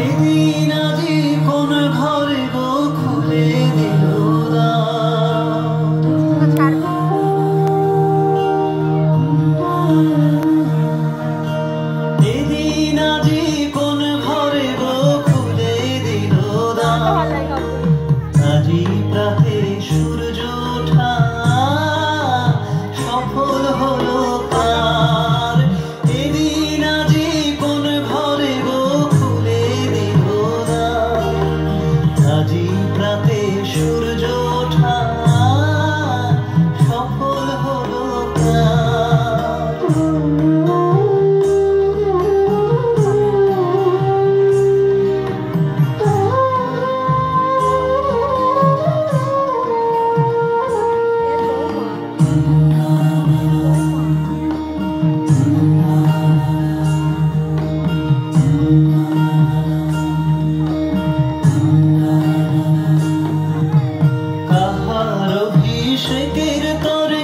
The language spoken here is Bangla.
এদিন আজি কোন ঘরে গো খুলে দিল এদিন আজি কোন ঘরে গো খুলে দিল আজি প্রাতে সূর্য ওঠা সফল হলো কার। এদিন আজি কোন ঘরে গো খুলে দিল আজি প্রাতে সূর্য ওঠা সফল হলো কার। কাহার অভিষেকের তরে